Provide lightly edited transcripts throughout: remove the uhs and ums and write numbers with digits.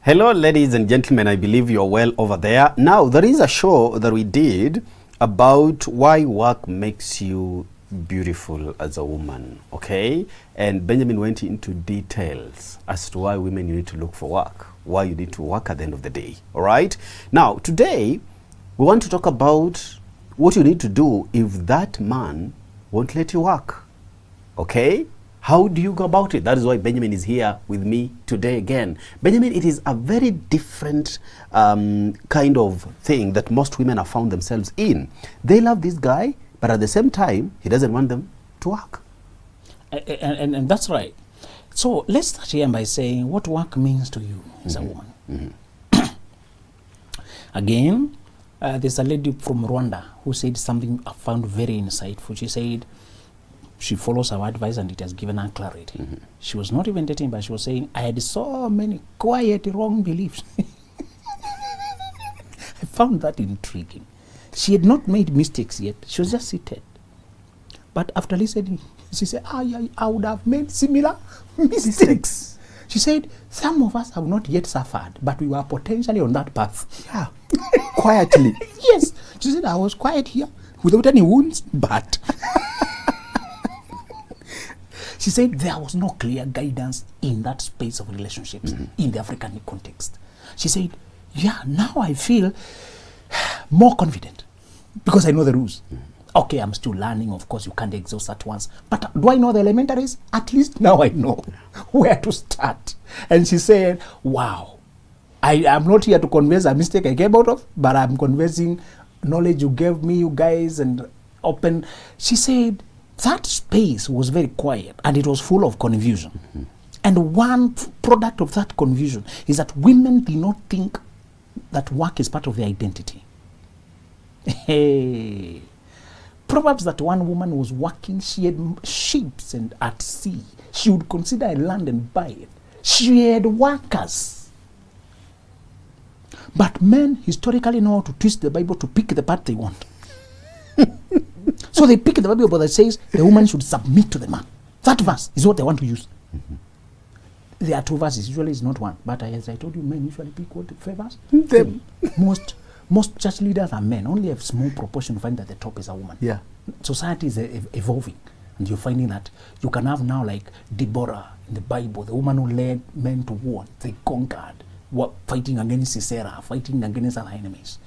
Hello, ladies and gentlemen. I believe you're well over there. Now, there is a show that we did about why work makes you beautiful as a woman, okay? And Benjamin went into details as to why women need to look for work, why you need to work at the end of the day, all right? Now, today, we want to talk about what you need to do if that man won't let you work, okay? How do you go about it? That is why Benjamin is here with me today again. Benjamin, it is a very different kind of thing that most women have found themselves in. They love this guy, but at the same time, he doesn't want them to work. And that's right. So let's start here by saying what work means to you as a woman. Again, there's a lady from Rwanda who said something I found very insightful. She said, she follows our advice and it has given her clarity. She was not even dating, but she was saying, I had so many quiet wrong beliefs. I found that intriguing. She had not made mistakes yet. She was just seated. But after listening, she said, I would have made similar mistakes. She said, some of us have not yet suffered, but we were potentially on that path. Yeah, quietly. Yes. She said, I was quiet here without any wounds, but... She said there was no clear guidance in that space of relationships in the African context. She said, yeah, now I feel more confident because I know the rules. Okay, I'm still learning. Of course, you can't exhaust at once. But do I know the elementaries? At least now I know where to start. And she said, wow, I am not here to converse a mistake I came out of, but I'm conversing knowledge you gave me, you guys, and open. She said, that space was very quiet and it was full of confusion. And one product of that confusion is that women do not think that work is part of their identity. Hey. Proverbs that one woman was working, she had ships and at sea. She would consider a land and buy it. She had workers. But men historically know how to twist the Bible to pick the part they want. So they pick the Bible that says the woman should submit to the man. That verse is what they want to use. There are two verses, usually it's not one. But as I told you, men usually pick what favors them. Most church leaders are men. Only a small proportion find that the top is a woman. Yeah. Society is evolving. And you're finding that you can have now like Deborah in the Bible, the woman who led men to war. They conquered, fighting against Sisera, fighting against other enemies.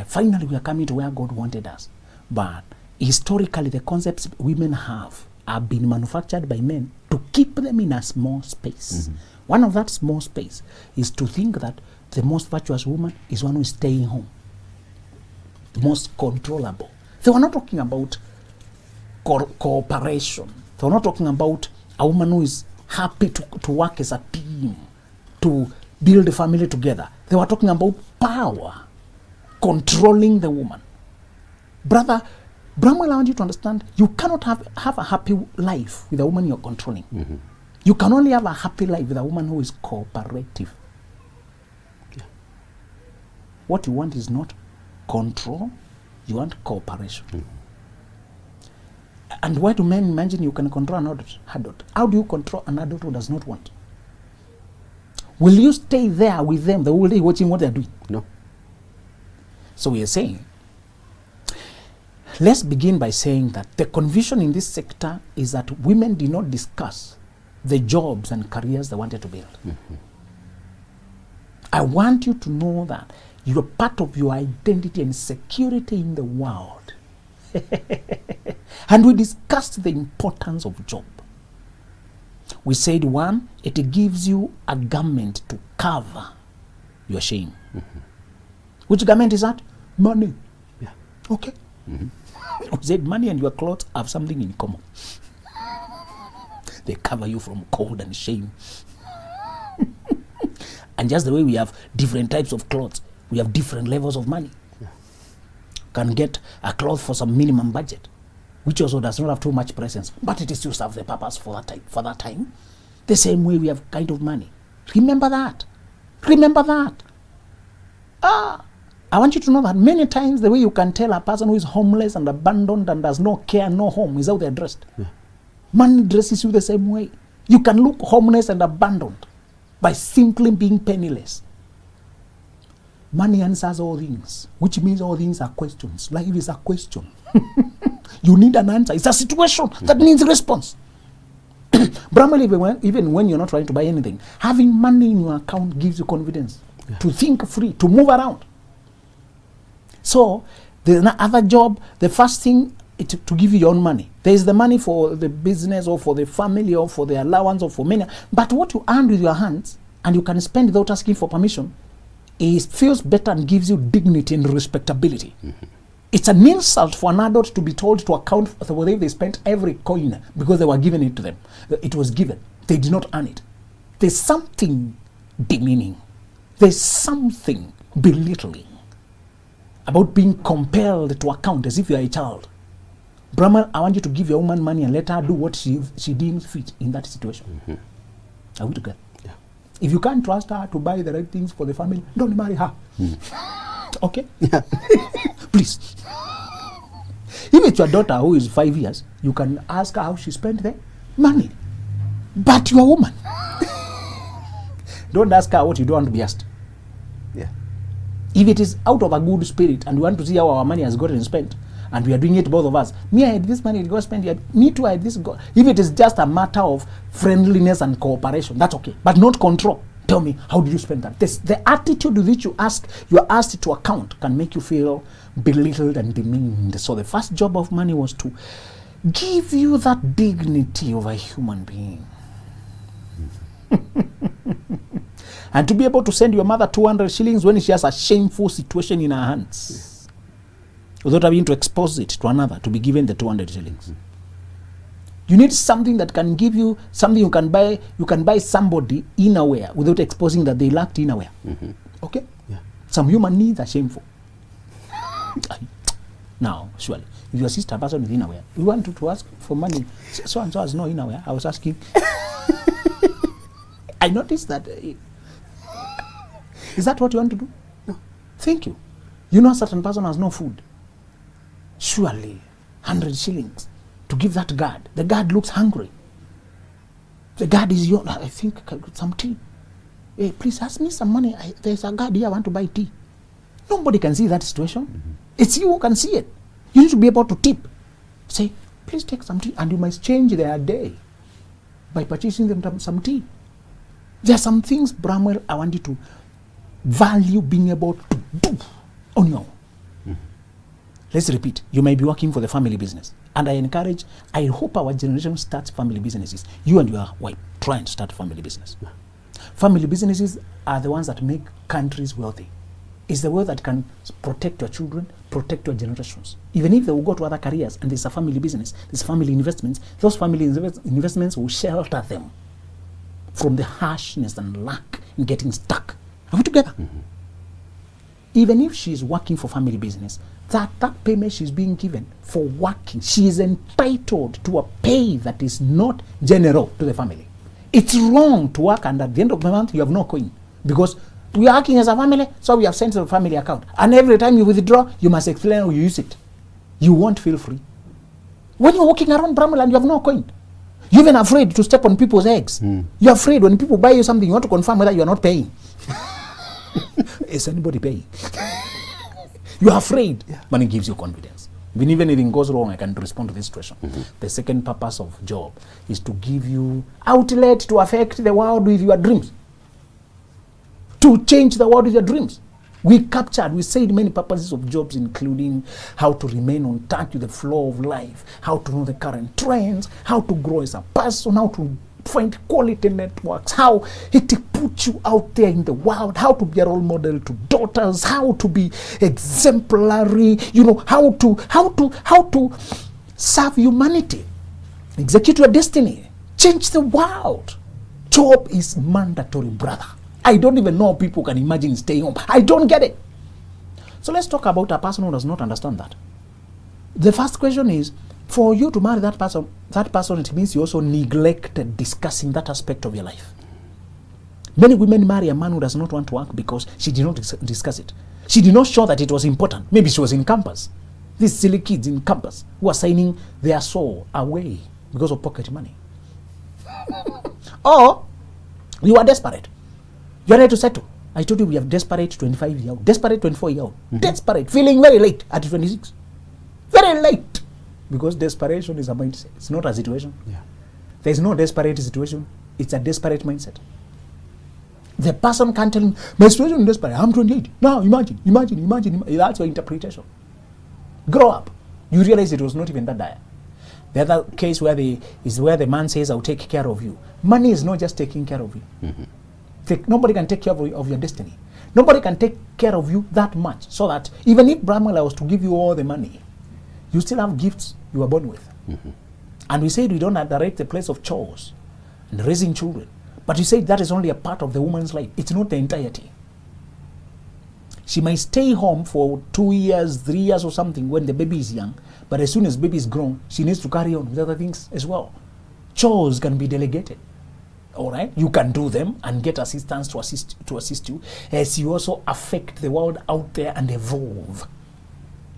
Finally, we are coming to where God wanted us. But historically, the concepts women have been manufactured by men to keep them in a small space. One of that small space is to think that the most virtuous woman is one who is staying home, the most controllable. They were not talking about cooperation. They were not talking about a woman who is happy to work as a team, to build a family together. They were talking about power, controlling the woman. Brother, Bramwell, I want you to understand, you cannot have a happy life with a woman you're controlling. You can only have a happy life with a woman who is cooperative. Yeah. What you want is not control, you want cooperation. And why do men imagine you can control an adult? How do you control an adult who does not want? Will you stay there with them the whole day watching what they're doing? No. So we are saying, let's begin by saying that the confusion in this sector is that women did not discuss the jobs and careers they wanted to build. I want you to know that you're part of your identity and security in the world. And we discussed the importance of job. We said, one, it gives you a garment to cover your shame. Which garment is that? Money. Yeah. Okay. We said money and your clothes have something in common. They cover you from cold and shame. And just the way we have different types of clothes, we have different levels of money. Yeah. Can get a cloth for some minimum budget, which also does not have too much presence, but it is to serve the purpose for that time. The same way we have kind of money. Remember that. Remember that. I want you to know that many times the way you can tell a person who is homeless and abandoned and has no care, no home, is how they're dressed. Yeah. Money dresses you the same way. You can look homeless and abandoned by simply being penniless. money answers all things, which means all things are questions. Life is a question. You need an answer. It's a situation that needs a response. Brahma, even when you're not trying to buy anything, having money in your account gives you confidence to think free, to move around. So, the other job, the first thing is to give you your own money. There is the money for the business or for the family or for the allowance or for many. But what you earn with your hands and you can spend without asking for permission, it feels better and gives you dignity and respectability. Mm-hmm. It's an insult for an adult to be told to account for the way they spent every coin because they were given it to them. It was given. They did not earn it. There's something demeaning. There's something belittling about being compelled to account as if you are a child. Brahman, I want you to give your woman money and let her do what she deems fit in that situation. Mm-hmm. Are we together? Yeah. If you can't trust her to buy the right things for the family, don't marry her. Okay? Yeah. Please. If it's your daughter who is 5 years, you can ask her how she spent the money. But you're a woman. Don't ask her what you don't want to be asked. Yeah. If it is out of a good spirit and we want to see how our money has gotten spent, and we are doing it both of us, me, I had this money, go spend it. Me too, I had this. Go. If it is just a matter of friendliness and cooperation, that's okay. But not control. Tell me, how did you spend that? The attitude with which you are asked to account can make you feel belittled and demeaned. So the first job of money was to give you that dignity of a human being. And to be able to send your mother 200 shillings when she has a shameful situation in her hands. Without having to expose it to another to be given the 200 shillings. You need something that can give you something you can buy. You can buy somebody innerwear without exposing that they lacked innerwear. Mm-hmm. Okay? Yeah. Some human needs are shameful. Now, surely, if your sister person with innerwear, you want to ask for money. So and so has no innerwear. I was asking. I noticed that. Is that what you want to do? No. Thank you. You know a certain person has no food. Surely, 100 shillings. To give that guard. The guard looks hungry. The guard is young. I think I got some tea. Hey, please ask me some money. There's a guard here. I want to buy tea. Nobody can see that situation. Mm-hmm. It's you who can see it. You need to be able to tip. Say, please take some tea. And you must change their day by purchasing them some tea. There are some things, Bramwell, I want you to value being able to do on your own. Mm-hmm. Let's repeat. You may be working for the family business. And I hope our generation starts family businesses. You and your wife trying to start family business. Yeah. Family businesses are the ones that make countries wealthy. It's the wealth that can protect your children, protect your generations. Even if they will go to other careers and there's a family business, there's family investments, those family investments will shelter them from the harshness and lack in getting stuck. Are we together? Mm-hmm. Even if she's working for family business, that payment she's being given for working, she is entitled to a pay that is not general to the family. It's wrong to work and at the end of the month you have no coin because we are working as a family, so we have sent to the family account. And every time you withdraw, you must explain how you use it. You won't feel free. When you're walking around Bramwell and you have no coin, you're even afraid to step on people's eggs. You're afraid when people buy you something, you want to confirm whether you are not paying. Is anybody paying? You are afraid. Yeah. Money gives you confidence. When even anything goes wrong, I can respond to this situation. Mm-hmm. The second purpose of job is to give you outlet to affect the world with your dreams. To change the world with your dreams. We said many purposes of jobs, including how to remain on touch with the flow of life, how to know the current trends, how to grow as a person, how to find quality networks, how it puts you out there in the world, how to be a role model to daughters, how to be exemplary, how to serve humanity, execute your destiny, change the world. Job is mandatory, brother. I don't even know how people can imagine staying home. I don't get it. So let's talk about a person who does not understand that. The first question is, for you to marry that person, it means you also neglected discussing that aspect of your life. Many women marry a man who does not want to work because she did not discuss it. She did not show that it was important. Maybe she was in campus. These silly kids in campus who are signing their soul away because of pocket money. Or you are desperate. You are ready to settle. I told you we have desperate 25 year old, desperate 24 year old, desperate, feeling very late at 26. Very late. Because desperation is a mindset. It's not a situation. Yeah. There's no desperate situation. It's a desperate mindset. The person can't tell him, my situation is desperate. I'm 28. Now imagine. That's your interpretation. Grow up. You realize it was not even that dire. The other case where the man says, I'll take care of you. Money is not just taking care of you. Nobody can take care of your destiny. Nobody can take care of you that much, so that even if Bramwell was to give you all the money, you still have gifts you were born with. And we said we don't underrate the place of chores and raising children. But you said that is only a part of the woman's life. It's not the entirety. She might stay home for 2 years, 3 years or something when the baby is young. But as soon as baby is grown, she needs to carry on with other things as well. Chores can be delegated. All right? You can do them and get assistance to assist you as you also affect the world out there and evolve.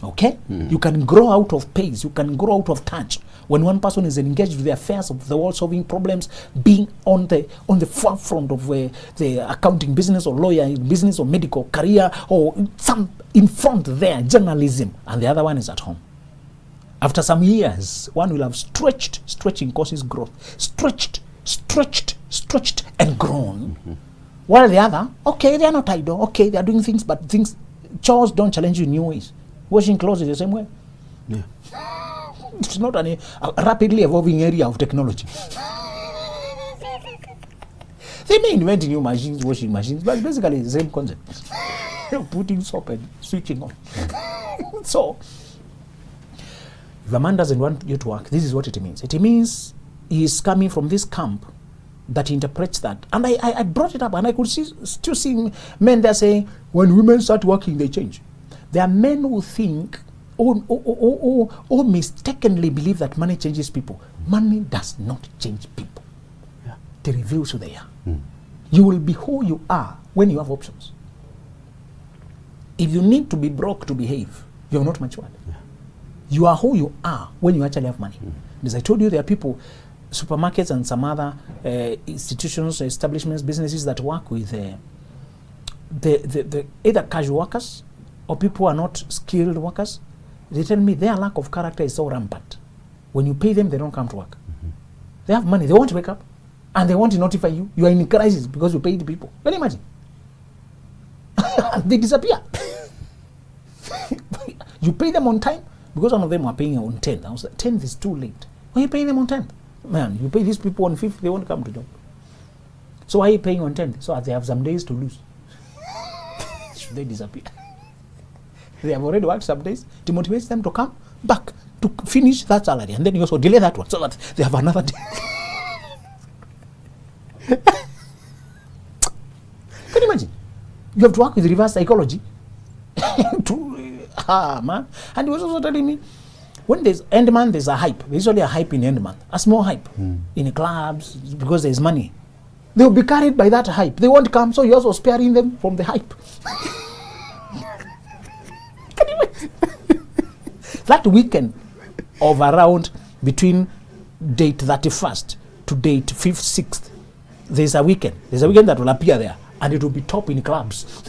Okay? You can grow out of pace. You can grow out of touch. When one person is engaged with the affairs of the world, solving problems, being on the forefront of the accounting business or lawyer business or medical career or some in front there, journalism, and the other one is at home. After some years, one will have stretching causes growth, stretched and grown. While the other, okay, they are not idle, okay, they are doing things, but chores don't challenge you in new ways. Washing clothes is the same way. Yeah. It's not a rapidly evolving area of technology. They may invent new machines, washing machines, but basically it's the same concept. Putting soap and switching on. So, if a man doesn't want you to work, this is what it means. It means he is coming from this camp that interprets that. And I brought it up, and I could still see men there saying, when women start working, they change. There are men who think or mistakenly believe that money changes people. Money does not change people. Yeah. It reveals who they are. You will be who you are when you have options. If you need to be broke to behave, you have not matured. Yeah. You are who you are when you actually have money. As I told you, there are people, supermarkets and some other institutions, establishments, businesses that work with the either casual workers or people who are not skilled workers. They tell me their lack of character is so rampant. When you pay them, they don't come to work. They have money, they won't wake up, and they want to notify you. You are in crisis because you paid people. Can you imagine? They disappear. You pay them on time, because one of them are paying on 10th. I was like, 10th is too late. Why are you paying them on 10th? Man, you pay these people on 5th, they won't come to job. So why are you paying on 10th? So they have some days to lose. Should they disappear? They have already worked some days to motivate them to come back to finish that salary, and then you also delay that one so that they have another day. Can you imagine? You have to work with reverse psychology. Man. And he was also telling me, when there's end month, there's a hype. There's usually a hype in end month, a small hype in clubs because there's money. They will be carried by that hype. They won't come, so you're also sparing them from the hype. Can you imagine? That weekend of around between date 31st to date 5th, 6th, there's a weekend. There's a weekend that will appear there, and it will be top in clubs.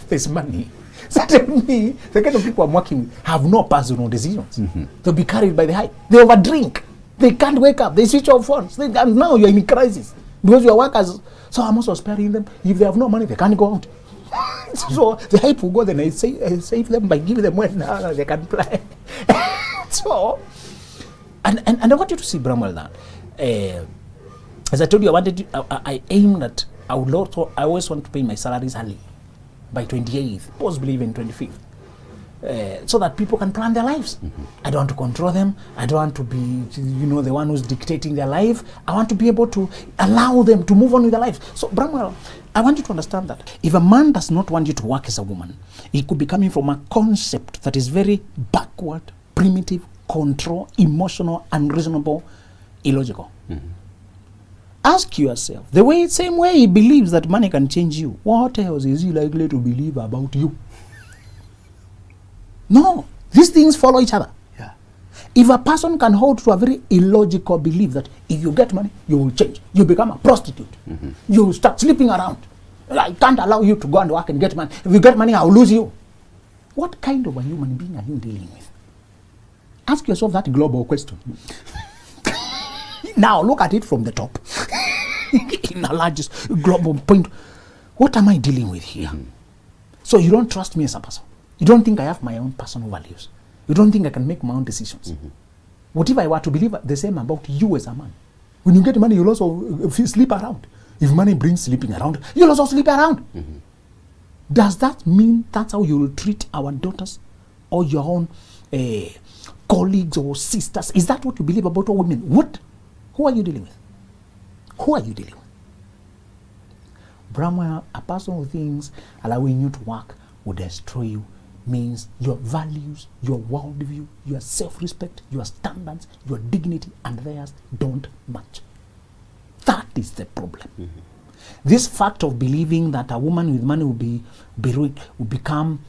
There's money. Certainly, the kind of people I'm working with have no personal decisions. They'll be carried by the hype. They overdrink. They can't wake up. They switch off phones. And now you're in crisis because your workers. So I'm also sparing them. If they have no money, they can't go out. So the hype will go then and save them by giving them when they can play. So, and I want you to see, Bramwell, that as I told you, I aimed at, I always want to pay my salaries early, by 28th, possibly even 25th, so that people can plan their lives. I don't want to control them. I don't want to be, the one who's dictating their life. I want to be able to allow them to move on with their lives. So, Bramwell, I want you to understand that if a man does not want you to work as a woman, he could be coming from a concept that is very backward, primitive, control, emotional, unreasonable, illogical. Ask yourself, the same way he believes that money can change you, what else is he likely to believe about you? No, these things follow each other. Yeah. If a person can hold to a very illogical belief that if you get money, you will change, you become a prostitute, you will start sleeping around. I can't allow you to go and work and get money. If you get money, I'll lose you. What kind of a human being are you dealing with? Ask yourself that global question. Now look at it from the top. In a largest global point, what am I dealing with here? So you don't trust me as a person. You don't think I have my own personal values. You don't think I can make my own decisions. What if I were to believe the same about you as a man? When you get money, you'll also sleep around. If money brings sleeping around, you'll also sleep around. Does that mean that's how you will treat our daughters or your own colleagues or sisters? Is that what you believe about all women? What? Who are you dealing with? Who are you dealing with? Brahma, a person who thinks allowing you to work will destroy you means your values, your worldview, your self-respect, your standards, your dignity and theirs don't match. That is the problem. This fact of believing that a woman with money will become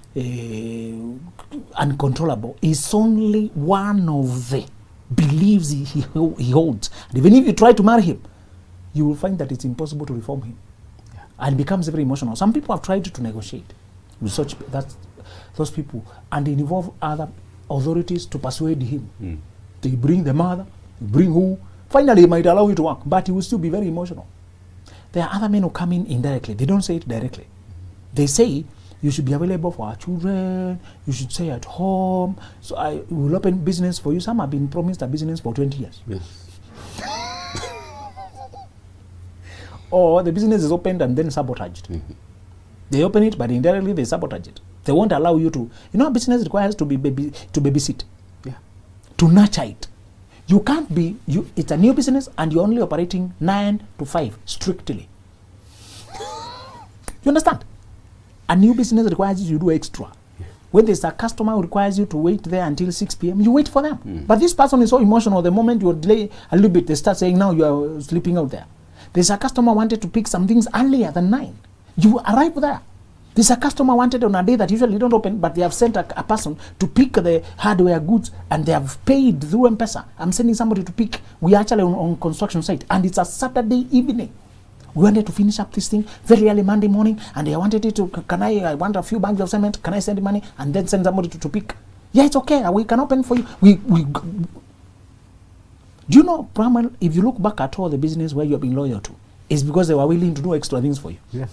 uncontrollable is only one of the beliefs he holds. And even if you try to marry him, you will find that it's impossible to reform him. And becomes very emotional. Some people have tried to negotiate with those people, and they involve other authorities to persuade him. They bring the mother, bring who. Finally, he might allow you to work, but he will still be very emotional. There are other men who come in indirectly. They don't say it directly. They say, you should be available for our children, you should stay at home, so I will open business for you. Some have been promised a business for 20 years. Yes. Or the business is opened and then sabotaged. They open it, but indirectly they sabotage it. They won't allow you to. You know, business requires to babysit, to nurture it. You can't be. It's a new business, and you're only operating 9 to 5 strictly. You understand? A new business requires you to do extra. When there's a customer who requires you to wait there until 6 p.m., you wait for them. But this person is so emotional. The moment you delay a little bit, they start saying, now you are sleeping out there. There's a customer wanted to pick some things earlier than 9. You arrive there. There's a customer wanted on a day that usually don't open, but they have sent a person to pick the hardware goods, and they have paid through M-Pesa. I'm sending somebody to pick. We are actually on construction site, and it's a Saturday evening. We wanted to finish up this thing very early Monday morning, and I wanted it to, I want a few bags of cement, can I send money, and then send somebody to pick? Yeah, it's okay, we can open for you. Do you know, Brahman, if you look back at all the business where you have been loyal to, it's because they were willing to do extra things for you. Yeah.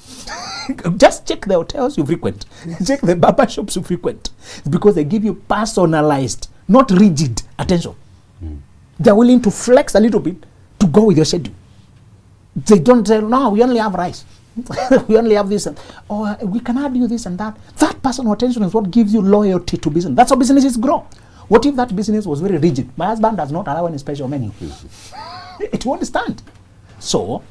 Just check the hotels you frequent. Check the barber shops you frequent. It's because they give you personalized, not rigid attention. They're willing to flex a little bit to go with your schedule. They don't say, no, we only have rice. We only have this, or we can add you this and that. That personal attention is what gives you loyalty to business. That's how businesses grow. What if that business was very rigid? My husband does not allow any special menu. It won't stand. So,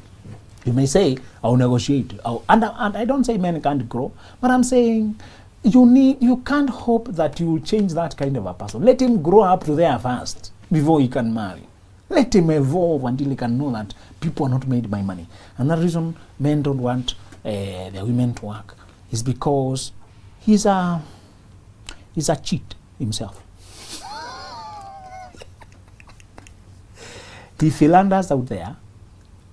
you may say, I'll negotiate. And I don't say men can't grow, but I'm saying you can't hope that you will change that kind of a person. Let him grow up to there first before he can marry. Let him evolve until he can know that people are not made by money. And the reason men don't want their women to work is because he's a cheat himself. He philanders out there,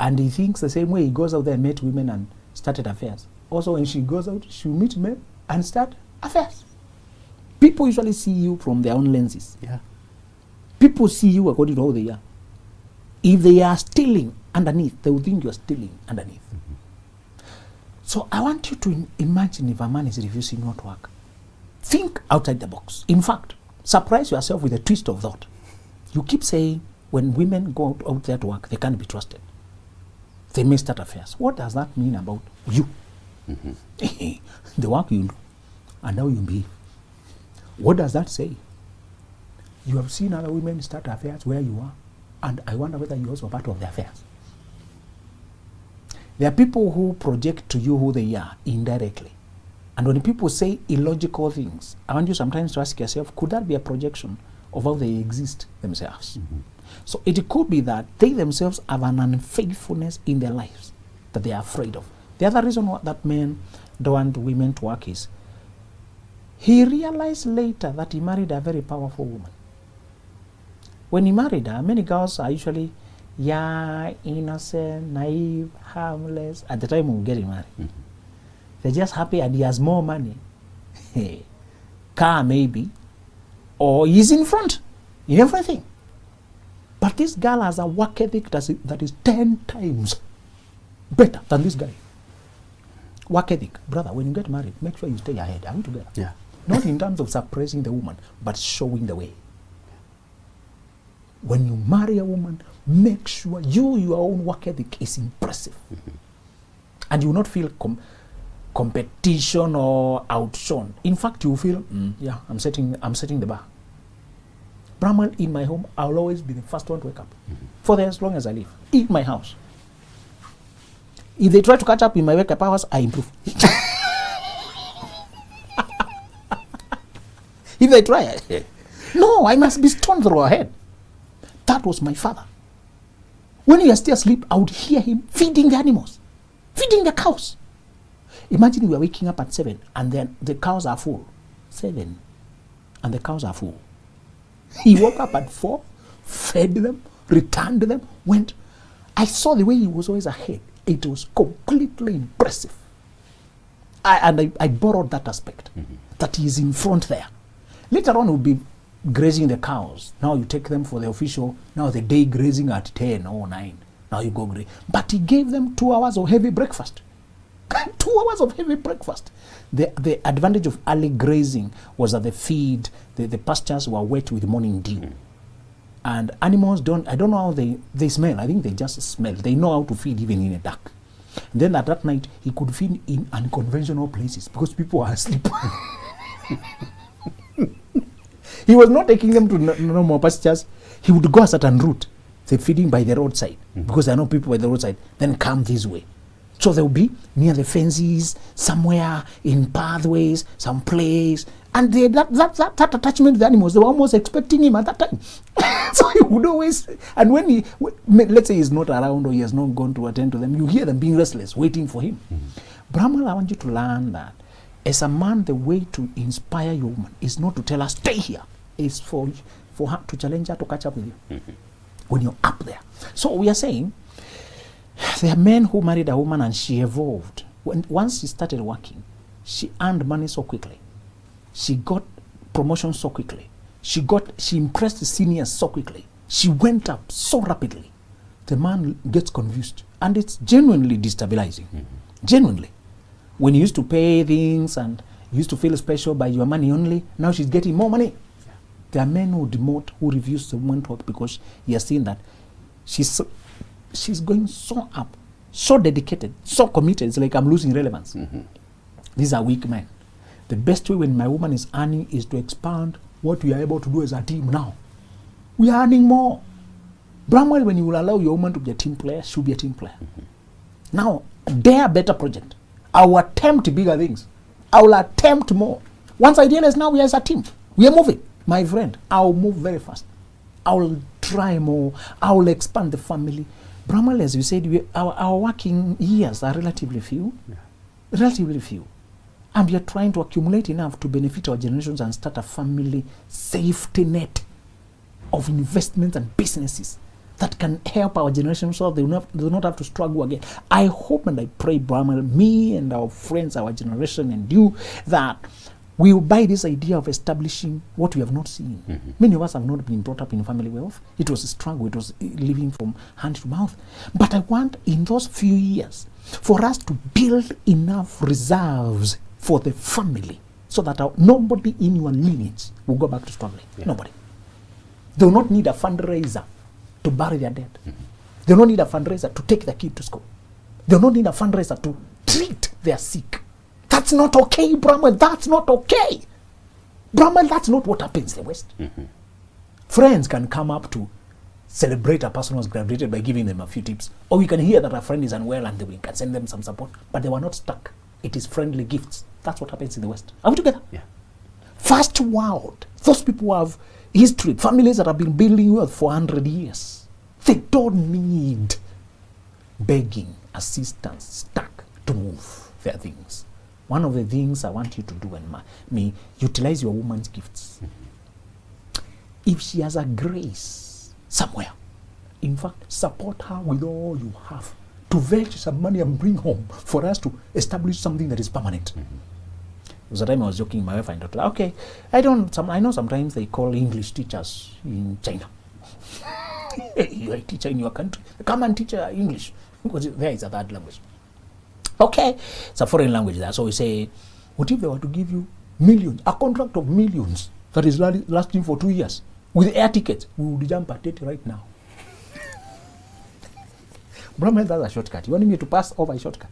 and he thinks the same way he goes out there and met women and started affairs. Also, when she goes out, she'll meet men and start affairs. People usually see you from their own lenses. Yeah. People see you according to how they are. If they are stealing underneath, they will think you're stealing underneath. So I want you to imagine if a man is refusing not work. Think outside the box. In fact, surprise yourself with a twist of thought. You keep saying, when women go out there to work, they can't be trusted. They may start affairs. What does that mean about you? The work you do and how you behave. What does that say? You have seen other women start affairs where you are, and I wonder whether you also are part of the affairs. There are people who project to you who they are indirectly. And when people say illogical things, I want you sometimes to ask yourself, could that be a projection of how they exist themselves? So it could be that they themselves have an unfaithfulness in their lives that they are afraid of. The other reason that men don't want women to work is he realized later that he married a very powerful woman. when he married her, many girls are usually innocent, naive, harmless at the time of getting married. They're just happy and he has more money. Car maybe, or he's in front in everything. But this girl has a work ethic that is 10 times better than this guy. Work ethic. Brother, when you get married, make sure you stay ahead. Are we together? Yeah. Not in terms of suppressing the woman, but showing the way. When you marry a woman, make sure your own work ethic is impressive. And you will not feel competition or outshone. In fact, you feel, yeah, I'm setting the bar. Brahman, in my home, I'll always be the first one to wake up for as long as I live. In my house. If they try to catch up in my wake-up hours, I improve. If they try, no, I must be stoned through her head. That was my father. When he was still asleep, I would hear him feeding the animals, feeding the cows. Imagine we are waking up at 7 and then the cows are full. 7 and the cows are full. He woke up at 4, fed them, returned them, went. I saw the way he was always ahead. It was completely impressive. I borrowed that aspect, that he is in front there. Later on, we'll be grazing the cows. Now you take them for the official, now the day grazing at 10 or 9. Now you go graze. But he gave them 2 hours of heavy breakfast. 2 hours of heavy breakfast. The advantage of early grazing was that the pastures were wet with morning dew. And animals I don't know how they smell. I think they just smell. They know how to feed even in the dark. And then at that night, he could feed in unconventional places because people are asleep. He was not taking them to normal pastures. He would go a certain route. They're feeding by the roadside because there are no people by the roadside. Then come this way. So they'll be near the fences, somewhere in pathways, some place. And that attachment to the animals, they were almost expecting him at that time. So he would always, and when let's say he's not around or he has not gone to attend to them, you hear them being restless, waiting for him. Brahman, I want you to learn that as a man, the way to inspire your woman is not to tell her, stay here. It's for her to challenge her to catch up with you when you're up there. So we are saying, there are men who married a woman and she evolved. Once she started working, she earned money so quickly. She got promotion so quickly. She impressed the seniors so quickly. She went up so rapidly. The man gets confused. And it's genuinely destabilizing. Genuinely. When you used to pay things and you used to feel special by your money only, now she's getting more money. There are men who demote, who refuse to woman to work because he has seen that she's going so up, so dedicated, so committed. It's like I'm losing relevance. These are weak men. The best way when my woman is earning is to expand what we are able to do as a team now. We are earning more. Bramwell, when you will allow your woman to be a team player, she'll be a team player. Now, dare better project. I will attempt bigger things. I will attempt more. Once I realize now we are as a team, we are moving. My friend, I will move very fast. I will try more. I will expand the family. Bramwell, as you said, our working years are relatively few. Relatively few. And we are trying to accumulate enough to benefit our generations and start a family safety net of investments and businesses that can help our generation so they do not have to struggle again. I hope and I pray, Bramwell, me and our friends, our generation and you, that we will buy this idea of establishing what we have not seen. Many of us have not been brought up in family wealth. It was a struggle. It was living from hand to mouth. But I want in those few years for us to build enough reserves for the family so that nobody in your lineage will go back to struggling. Nobody. They will not need a fundraiser to bury their dead. They will not need a fundraiser to take their kid to school. They will not need a fundraiser to treat their sick. That's not okay, Bramwell. That's not okay. Bramwell, that's not what happens in the West. Friends can come up to celebrate a person who has graduated by giving them a few tips. Or we can hear that a friend is unwell and we can send them some support. But they were not stuck. It is friendly gifts. That's what happens in the West. Are we together? Yeah. First world. Those people who have history, families that have been building wealth for 100 years. They don't need begging, assistance, stuck to move their things. One of the things I want you to do and utilize your woman's gifts. If she has a grace somewhere. In fact, support her with all you have to fetch some money and bring home for us to establish something that is permanent. There was a time I was joking, my wife and daughter, okay, I know sometimes they call English teachers in China. You're a teacher in your country, come and teach English, because there is a third language. Okay, it's a foreign language there. So we say, what if they were to give you millions, a contract of millions that is lasting for 2 years with air tickets? We would jump at it right now. Brahma, that's a shortcut. You want me to pass over a shortcut?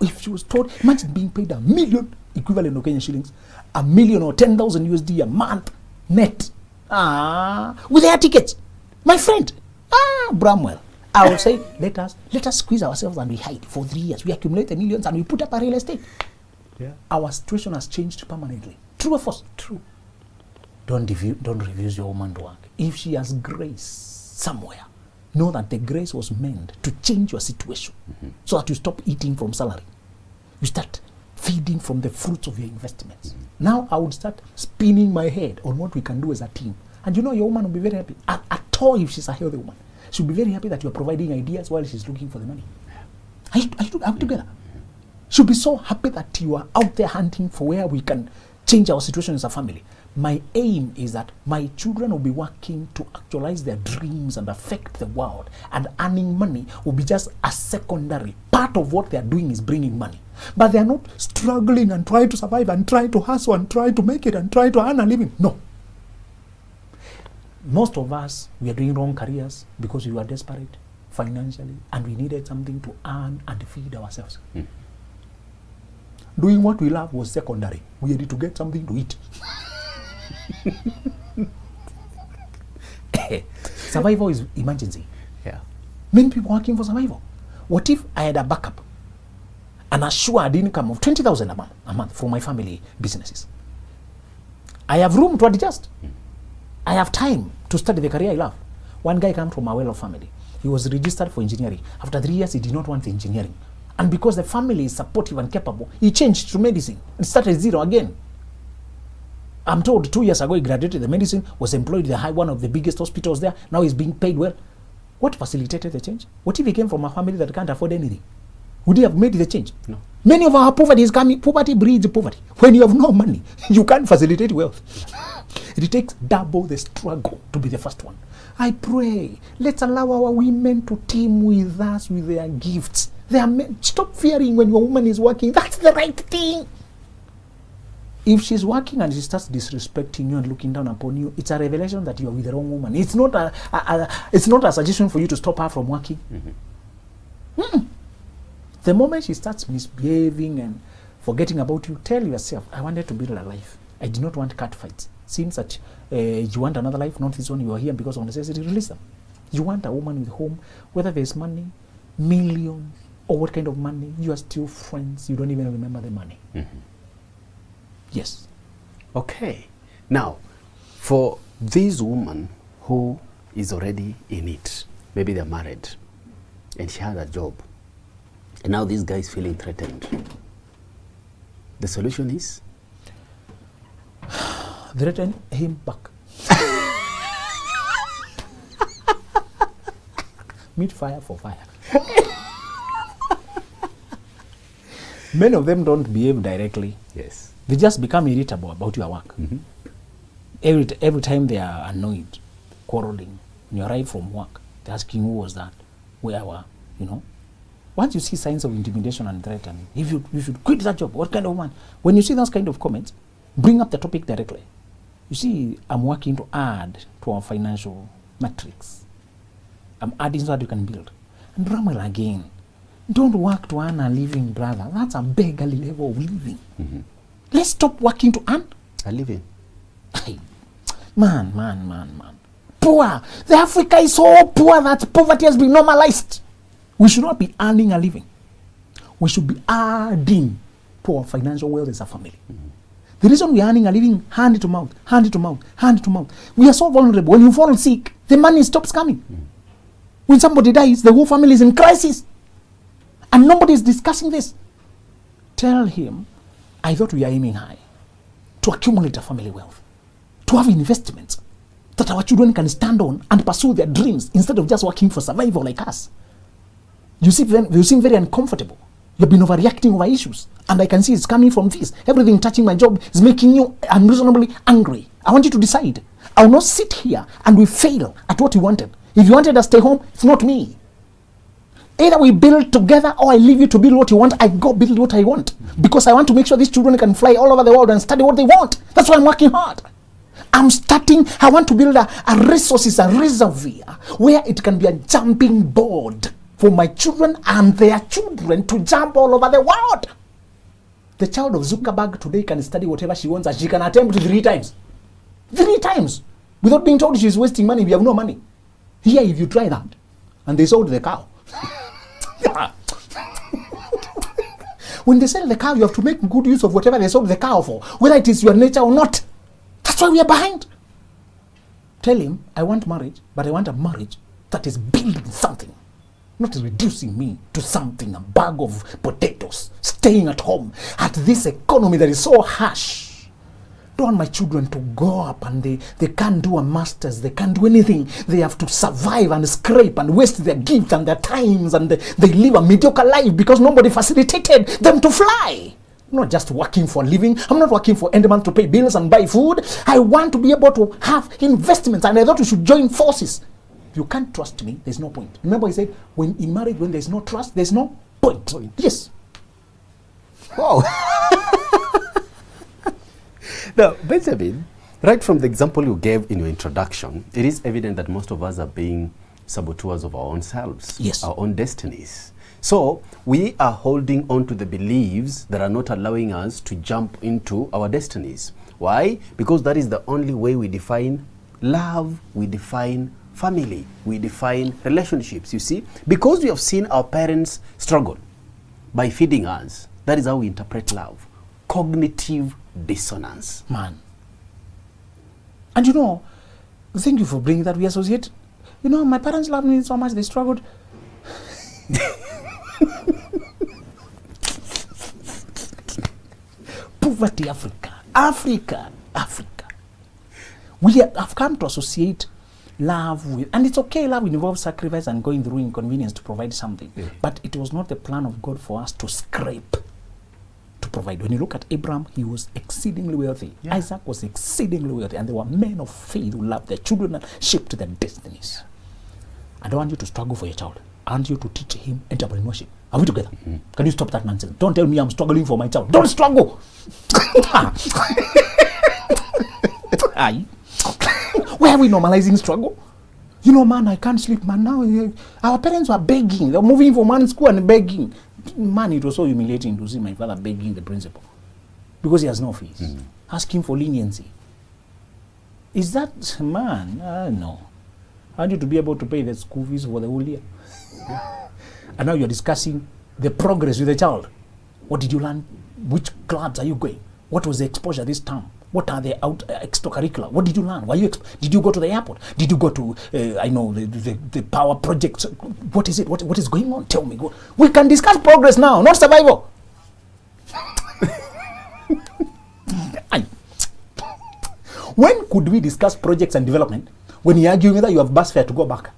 If she was told, imagine being paid $1 million equivalent of Kenyan shillings, $1 million or 10,000 USD a month net, with air tickets, my friend, Bramwell. I would say, let us squeeze ourselves and we hide for 3 years. We accumulate the millions and we put up a real estate. Yeah. Our situation has changed permanently. True or false? True. Don't refuse your woman's work. If she has grace somewhere, know that the grace was meant to change your situation, so that you stop eating from salary. You start feeding from the fruits of your investments. Now I would start spinning my head on what we can do as a team. And you know your woman will be very happy. At all, if she's a healthy woman, she'll be very happy that you're providing ideas while she's looking for the money. Are you together? She'll be so happy that you are out there hunting for where we can change our situation as a family. My aim is that my children will be working to actualize their dreams and affect the world, and earning money will be just a secondary part of what they are doing is bringing money. But they are not struggling and trying to survive and trying to hustle and trying to make it and trying to earn a living. No. Most of us, we are doing wrong careers because we were desperate financially and we needed something to earn and feed ourselves. Doing what we love was secondary. We had to get something to eat. Survival is emergency. Yeah. Many people working for survival. What if I had a backup, an assured income of 20,000 a month for my family businesses? I have room to adjust. I have time to study the career I love. One guy came from a well-off family. He was registered for engineering. After 3 years, he did not want the engineering. And because the family is supportive and capable, he changed to medicine and started zero again. I'm told 2 years ago he graduated the medicine, was employed in one of the biggest hospitals there. Now he's being paid well. What facilitated the change? What if he came from a family that can't afford anything? Would he have made the change? No. Many of our poverty is coming. Poverty breeds poverty. When you have no money, you can't facilitate wealth. It takes double the struggle to be the first one. I pray, let's allow our women to team with us with their gifts. Stop fearing when your woman is working. That's the right thing. If she's working and she starts disrespecting you and looking down upon you, it's a revelation that you are with the wrong woman. It's not a suggestion for you to stop her from working. The moment she starts misbehaving and forgetting about you, tell yourself, I wanted to build a life. I did not want cat fights. Seems that you want another life, not this one. You are here because of necessity. Release them. You want a woman with whom, whether there's money, millions, or what kind of money, you are still friends. You don't even remember the money. Yes. Okay. Now, for this woman who is already in it, maybe they're married, and she had a job, and now this guy is feeling threatened. The solution is? Threaten him back. Meet fire for fire. Many of them don't behave directly. Yes. They just become irritable about your work. Every time they are annoyed, quarreling, when you arrive from work, they're asking, who was that? Where were, Once you see signs of intimidation and threatening, if you should quit that job, what kind of man? When you see those kind of comments, bring up the topic directly. You see, I'm working to add to our financial matrix. I'm adding so that you can build. And Ramel again, don't work to earn a living, brother. That's a beggarly level of living. Let's stop working to earn a living. Man. Poor. The Africa is so poor that poverty has been normalized. We should not be earning a living. We should be adding to our financial wealth as a family. The reason we are earning a living, hand to mouth. We are so vulnerable. When you fall sick, the money stops coming. When somebody dies, the whole family is in crisis. And nobody is discussing this. Tell him, I thought we are aiming high to accumulate a family wealth, to have investments, that our children can stand on and pursue their dreams instead of just working for survival like us. You seem very uncomfortable. You've been overreacting over issues. And I can see it's coming from this. Everything touching my job is making you unreasonably angry. I want you to decide. I will not sit here and we fail at what you wanted. If you wanted to stay home, it's not me. Either we build together or I leave you to build what you want. I go build what I want. Because I want to make sure these children can fly all over the world and study what they want. That's why I'm working hard. I want to build a resources, a reservoir where it can be a jumping board for my children and their children to jump all over the world. The child of Zuckerberg today can study whatever she wants and she can attempt 3 times. 3 times. Without being told she's wasting money. We have no money. Here, if you try that, and they sold the cow. When they sell the cow, you have to make good use of whatever they sold the cow for, whether it is your nature or not. That's why we are behind. Tell him, I want marriage, but I want a marriage that is building something. Not reducing me to something, a bag of potatoes, staying at home at this economy that is so harsh. Don't want my children to grow up and they can't do a master's, they can't do anything. They have to survive and scrape and waste their gifts and their times and they live a mediocre life because nobody facilitated them to fly. I'm not just working for a living. I'm not working for end month to pay bills and buy food. I want to be able to have investments, and I thought we should join forces. If you can't trust me, there's no point. Remember I said, when in marriage, when there's no trust, there's no point. Yes. Wow. Now, Benjamin, right from the example you gave in your introduction, it is evident that most of us are being saboteurs of our own selves, yes, our own destinies. So we are holding on to the beliefs that are not allowing us to jump into our destinies. Why? Because that is the only way we define love, we define family, we define relationships, you see. Because we have seen our parents struggle by feeding us, that is how we interpret love. Cognitive dissonance. Man. And you know, thank you for bringing that. We associate, you know, my parents loved me so much, they struggled. Poverty, Africa. We have come to associate love with, and it's okay, love involves sacrifice and going through inconvenience to provide something. Yeah. But it was not the plan of God for us to scrape to provide. When you look at Abraham, he was exceedingly wealthy. Yeah. Isaac was exceedingly wealthy, and they were men of faith who loved their children and shaped their destinies. I don't want you to struggle for your child. I want you to teach him entrepreneurship. Are we together? Mm-hmm. Can you stop that nonsense? Don't tell me I'm struggling for my child. Don't struggle. Why are we normalizing struggle? You know, man, I can't sleep, man. Now, our parents were begging. They were moving from one school and begging. Man, it was so humiliating to see my father begging the principal because he has no fees. Mm-hmm. Asking for leniency. Is that, man? No. I want you to be able to pay the school fees for the whole year. And now you're discussing the progress with the child. What did you learn? Which clubs are you going? What was the exposure this term? What are the extracurricular? What did you learn? Did you go to the airport? Did you go to, the power project? What is it? What is going on? Tell me. We can discuss progress now, not survival. When could we discuss projects and development? When you're arguing whether you have bus fare to go back.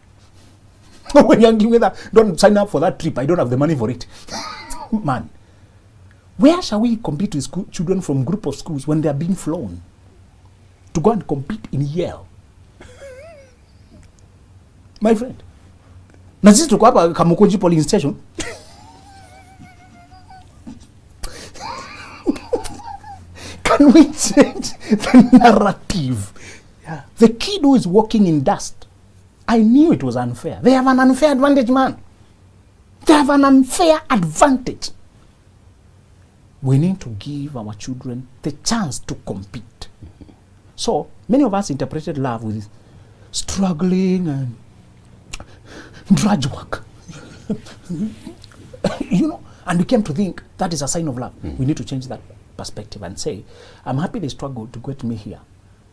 When you're arguing whether don't sign up for that trip, I don't have the money for it. Man. Where shall we compete with children from group of schools when they are being flown to go and compete in Yale? My friend. Na sisi tuko hapa Kamukunji polling station. Can we change the narrative? Yeah. The kid who is walking in dust, I knew it was unfair. They have an unfair advantage, man. They have an unfair advantage. We need to give our children the chance to compete. Mm-hmm. So, many of us interpreted love with struggling and drudge work. You know, and we came to think that is a sign of love. Mm-hmm. We need to change that perspective and say, I'm happy they struggled to get me here,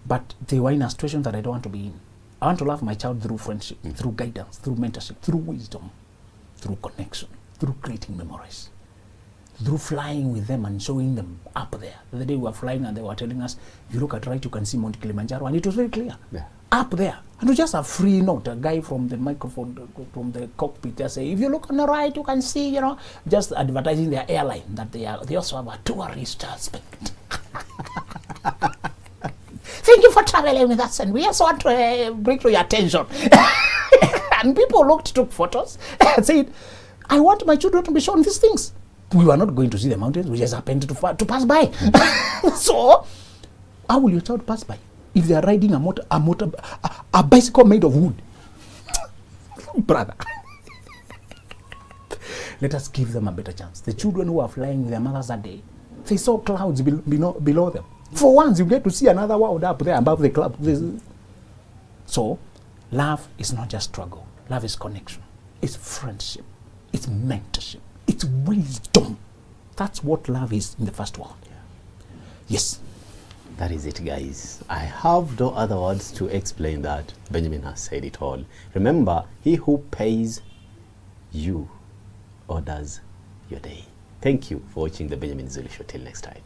but they were in a situation that I don't want to be in. I want to love my child through friendship, mm-hmm, through guidance, through mentorship, through wisdom, through connection, through creating memories, through flying with them and showing them up there. The other day we were flying and they were telling us, if you look at right, you can see Mount Kilimanjaro, and it was very clear. Yeah. up there. And we just a free note, a guy from the microphone, from the cockpit, just say, if you look on the right, you can see, you know, just advertising their airline, that they also have a tourist aspect. Thank you for traveling with us, and we also want to bring to your attention. And people took photos, and said, I want my children to be shown these things. We were not going to see the mountains, we just happened to pass by. So, how will your child pass by if they are riding a bicycle made of wood? Brother. Let us give them a better chance. The children who are flying with their mothers that day, they saw clouds below them. For once, you get to see another world up there above the cloud. So, love is not just struggle. Love is connection. It's friendship. It's mentorship. It's wisdom. That's what love is in the first world. Yeah. Yes. That is it, guys. I have no other words to explain that. Benjamin has said it all. Remember, he who pays you orders your day. Thank you for watching the Benjamin Zulu Show. Till next time.